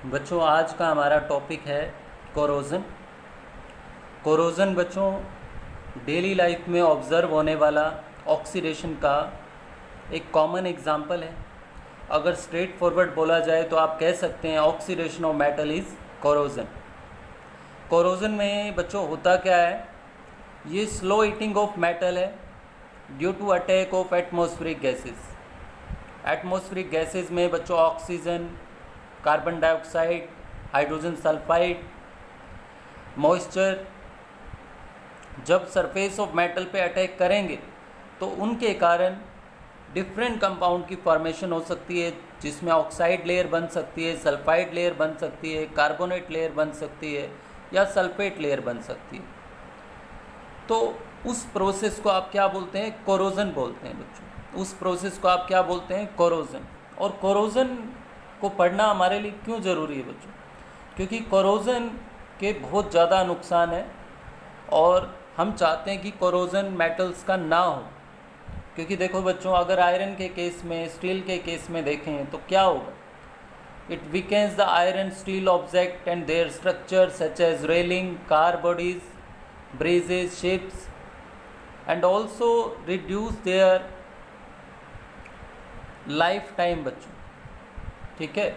बच्चों आज का हमारा टॉपिक है कोरोजन। कोरोजन बच्चों डेली लाइफ में ऑब्ज़र्व होने वाला ऑक्सीडेशन का एक कॉमन एग्जांपल है। अगर स्ट्रेट फॉरवर्ड बोला जाए तो आप कह सकते हैं oxidation of metal is corrosion. Corrosion में बच्चों होता क्या है, ये स्लो ईटिंग ऑफ मेटल है due to attack of atmospheric gases. Atmospheric gases में बच्चों oxygen, carbon dioxide, hydrogen sulphide, moisture जब सरफेस ऑफ मेटल पे अटैक करेंगे तो उनके कारण डिफरेंट कंपाउंड की फॉर्मेशन हो सकती है, जिसमें ऑक्साइड लेयर बन सकती है, सल्फाइड लेयर बन सकती है, कार्बोनेट लेयर बन सकती है या सल्फेट लेयर बन सकती है। तो उस प्रोसेस को आप क्या बोलते हैं? कोरोजन बोलते हैं बच्चों। उस प्रोसेस को आप क्या बोलते हैं? कोरोजन। और कोरोजन को पढ़ना हमारे लिए क्यों ज़रूरी है बच्चों? क्योंकि कोरोजन के बहुत ज़्यादा नुकसान है और हम चाहते हैं कि कोरोजन मेटल्स का ना हो। क्योंकि देखो बच्चों, अगर आयरन के केस में, स्टील के केस में देखें तो क्या होगा? It weakens the iron steel object and their structure such as railing, car bodies, braces, ships and also reduce their lifetime बच्चों। ठीक है,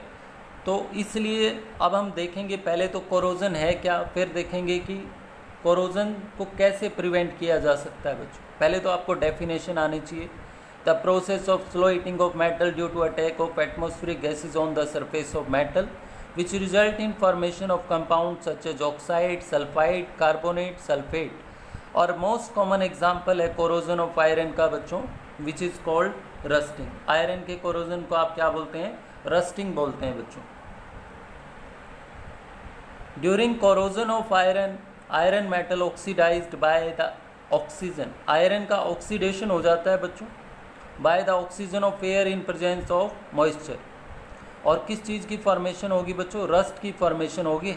तो इसलिए अब हम देखेंगे पहले तो कोरोजन है क्या, फिर देखेंगे कि कोरोजन को कैसे प्रिवेंट किया जा सकता है बच्चों। पहले तो आपको डेफिनेशन आनी चाहिए। The process of slow heating of metal due to attack of atmospheric gases on the surface of metal which result in formation of compound such as oxide, sulphide, carbonate, sulphate. और most common example है corrosion of iron का बच्चों, which is called rusting. Iron के corrosion को आप क्या बोलते हैं? रस्टिंग बोलते हैं बच्चों। During corrosion of iron, iron metal oxidised by the oxygen. Iron का ऑक्सीडेशन हो जाता है बच्चों bye the oxygen of air in presence of moisture. और किस चीज़ की फॉर्मेशन होगी बच्चों? रस्ट की फॉर्मेशन होगी,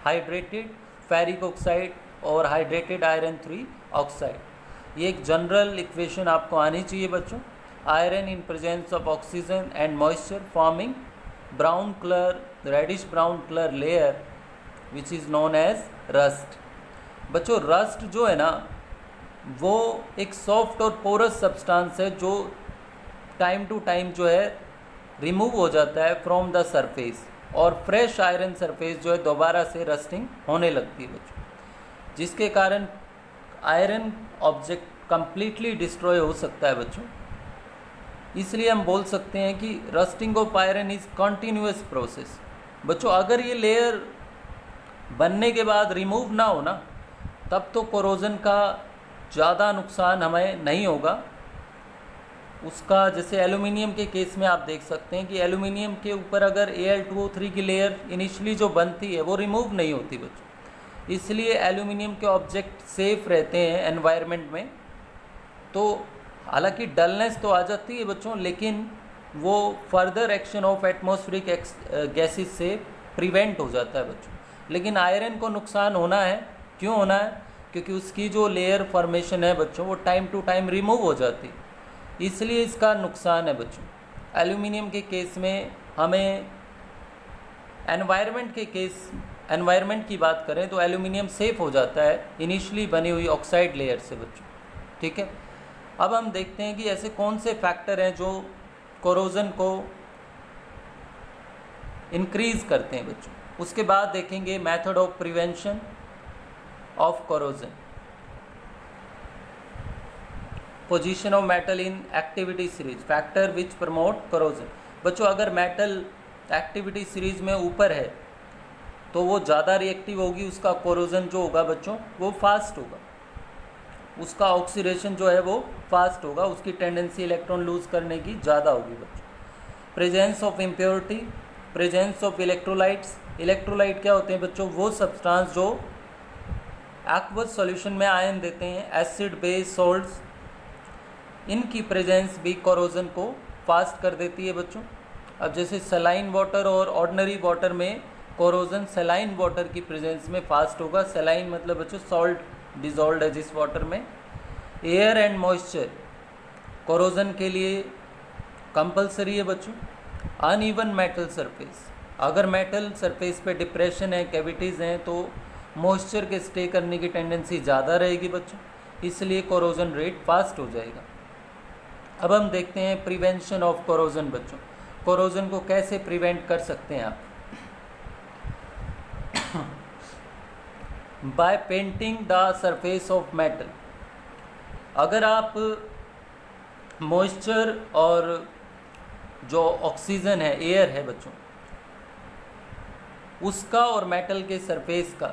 हाइड्रेटेड फेरिक ऑक्साइड और हाइड्रेटेड आयरन 3 ऑक्साइड। ये एक जनरल इक्वेशन आपको आनी चाहिए बच्चों। Iron in presence of oxygen and moisture forming brown colour, reddish brown colour layer which is known as rust. बच्चों रस्ट जो है ना, वो एक सॉफ्ट और पोरस सब्सटेंस है जो टाइम टू टाइम जो है रिमूव हो जाता है फ्रॉम द सरफेस, और फ्रेश आयरन सरफेस जो है दोबारा से रस्टिंग होने लगती है बच्चों, जिसके कारण आयरन ऑब्जेक्ट कंप्लीटली डिस्ट्रॉय हो सकता है बच्चों। इसलिए हम बोल सकते हैं कि rusting of iron is continuous process बच्चों। अगर ये लेयर बनने के बाद रिमूव ना हो ना, तब तो कोरोजन का ज़्यादा नुकसान हमें नहीं होगा। उसका जैसे एल्यूमिनियम के केस में आप देख सकते हैं कि एल्यूमिनियम के ऊपर अगर Al2O3 की लेयर इनिशियली जो बनती है वो रिमूव नहीं होती बच्चों, इसलिए एल्यूमिनियम के ऑब्जेक्ट सेफ रहते हैं एनवायरनमेंट में। तो हालांकि डलनेस तो आ जाती है बच्चों, लेकिन वो further action of atmospheric gases से प्रिवेंट हो जाता है बच्चों। लेकिन आयरन को नुकसान होना है, क्यों होना है? क्योंकि उसकी जो लेयर फॉर्मेशन है बच्चों वो टाइम टू टाइम रिमूव हो जाती है, इसलिए इसका नुकसान है बच्चों। एल्यूमिनियम के केस में हमें एनवायरनमेंट की बात करें तो एल्यूमिनियम सेफ हो जाता है इनिशियली बनी हुई ऑक्साइड लेयर से बच्चों। ठीक है, अब हम देखते हैं कि ऐसे कौन से फैक्टर हैं जो कोरोजन को इंक्रीज करते हैं बच्चों। उसके बाद देखेंगे method of prevention of corrosion, position of metal in activity series, factor which promote corrosion. बच्चों अगर मेटल एक्टिविटी सीरीज में ऊपर है तो वो ज़्यादा रिएक्टिव होगी, उसका कोरोजन जो होगा बच्चों वो फास्ट होगा, उसका ऑक्सीडेशन जो है वो फास्ट होगा, उसकी टेंडेंसी इलेक्ट्रॉन लूज करने की ज़्यादा होगी बच्चों। Presence of impurity, presence of electrolytes. Electrolyte क्या होते हैं बच्चों? वो सब्सटेंस जो एक्वस सॉल्यूशन में आयन देते हैं, एसिड, बेस, सॉल्ट्स, इनकी प्रेजेंस भी कोरोजन को फास्ट कर देती है बच्चों। अब जैसे सलाइन वाटर और ऑर्डिनरी वाटर में कोरोजन सलाइन वाटर की प्रेजेंस में फास्ट होगा। सलाइन मतलब बच्चों सॉल्ट डिजॉल्व है जिस वाटर में। एयर एंड मॉइस्चर कोरोजन के लिए कंपलसरी है बच्चों। अनइवन मेटल सरफेस, अगर मेटल सरफेस पे डिप्रेशन है, कैविटीज़ हैं, तो मॉइस्चर के स्टे करने की टेंडेंसी ज़्यादा रहेगी बच्चों, इसलिए कोरोजन रेट फास्ट हो जाएगा। अब हम देखते हैं प्रिवेंशन ऑफ कोरोजन बच्चों। कोरोजन को कैसे प्रिवेंट कर सकते हैं आप? By painting the surface of metal. अगर आप मॉइस्चर और जो ऑक्सीजन है, एयर है बच्चों, उसका और मेटल के सरफेस का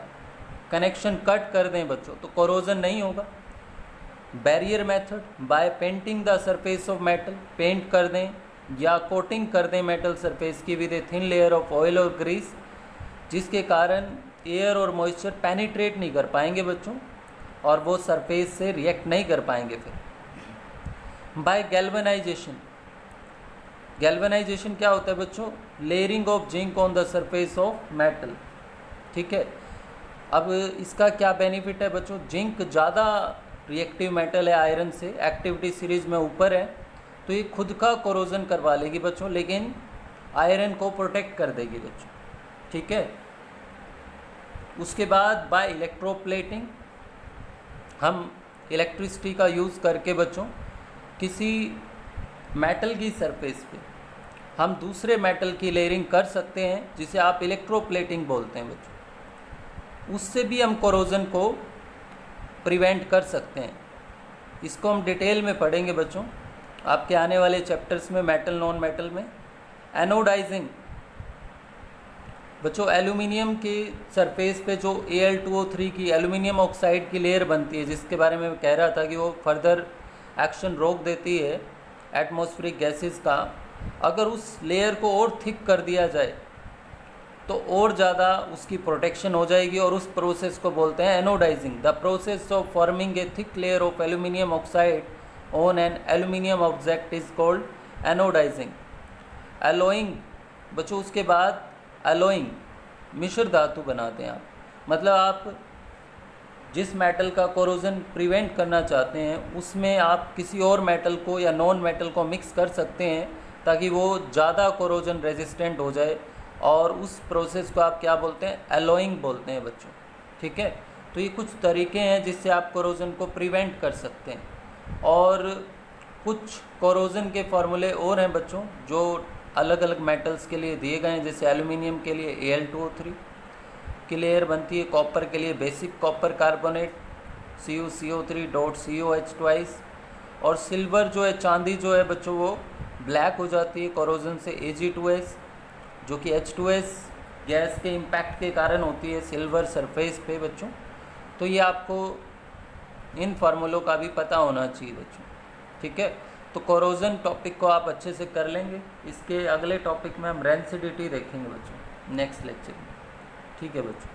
कनेक्शन कट कर दें बच्चों, तो कोरोजन नहीं होगा। Barrier method, by painting the surface of metal, paint कर दें या कोटिंग कर दें मेटल सरफेस की with a thin layer of oil और ग्रीस, जिसके कारण एयर और मॉइस्चर पेनिट्रेट नहीं कर पाएंगे बच्चों और वो सरफेस से रिएक्ट नहीं कर पाएंगे। फिर बाय गैल्वेनाइजेशन, गैल्वेनाइजेशन क्या होता है बच्चों? Layering of zinc on the surface of metal. ठीक है, अब इसका क्या बेनिफिट है बच्चों? जिंक ज़्यादा रिएक्टिव मेटल है आयरन से, एक्टिविटी सीरीज में ऊपर है, तो ये खुद का कोरोजन करवा लेगी बच्चों, लेकिन आयरन को प्रोटेक्ट कर देगी बच्चों। ठीक है, उसके बाद बाय इलेक्ट्रोप्लेटिंग, हम इलेक्ट्रिसिटी का यूज़ करके बच्चों किसी मेटल की सरफेस पे हम दूसरे मेटल की लेयरिंग कर सकते हैं, जिसे आप इलेक्ट्रोप्लेटिंग बोलते हैं बच्चों। उससे भी हम कोरोजन को प्रिवेंट कर सकते हैं। इसको हम डिटेल में पढ़ेंगे बच्चों आपके आने वाले चैप्टर्स में, मेटल नॉन मेटल में। एनोडाइजिंग बच्चों, एल्यूमिनियम के सरफेस पे जो Al2O3 की एल्यूमिनियम ऑक्साइड की लेयर बनती है, जिसके बारे में मैं कह रहा था कि वो फर्दर एक्शन रोक देती है एटमॉस्फेरिक गैसेस का, अगर उस लेयर को और थिक कर दिया जाए तो और ज़्यादा उसकी प्रोटेक्शन हो जाएगी, और उस प्रोसेस को बोलते हैं anodizing. The process of forming a thick layer of aluminium oxide on an aluminium object is called anodizing. Alloying बच्चों, उसके बाद एलोइंग मिश्र धातु बनाते हैं आप, मतलब आप जिस मेटल का कोरोजन प्रिवेंट करना चाहते हैं उसमें आप किसी और मेटल को या नॉन मेटल को मिक्स कर सकते हैं ताकि वो ज़्यादा कोरोजन रेजिस्टेंट हो जाए, और उस प्रोसेस को आप क्या बोलते हैं? एलोइंग बोलते हैं बच्चों। ठीक है, तो ये कुछ तरीके हैं जिससे आप कोरोजन को प्रिवेंट कर सकते हैं। और कुछ कोरोजन के फॉर्मूले और हैं बच्चों जो अलग अलग मेटल्स के लिए दिए गए हैं, जैसे एल्यूमिनियम के लिए Al2O3 की लेयर बनती है, कॉपर के लिए basic copper carbonate CuCO3.COH twice, और सिल्वर जो है, चांदी जो है बच्चों, वो ब्लैक हो जाती है कोरोजन से, Ag2S, जो कि H2S गैस के इम्पैक्ट के कारण होती है सिल्वर सरफेस पे बच्चों। तो ये आपको इन फार्मूलों का भी पता होना चाहिए बच्चों। ठीक है, तो कोरोजन टॉपिक को आप अच्छे से कर लेंगे। इसके अगले टॉपिक में हम रेंसिडिटी देखेंगे बच्चों नेक्स्ट लेक्चर में। ठीक है बच्चों।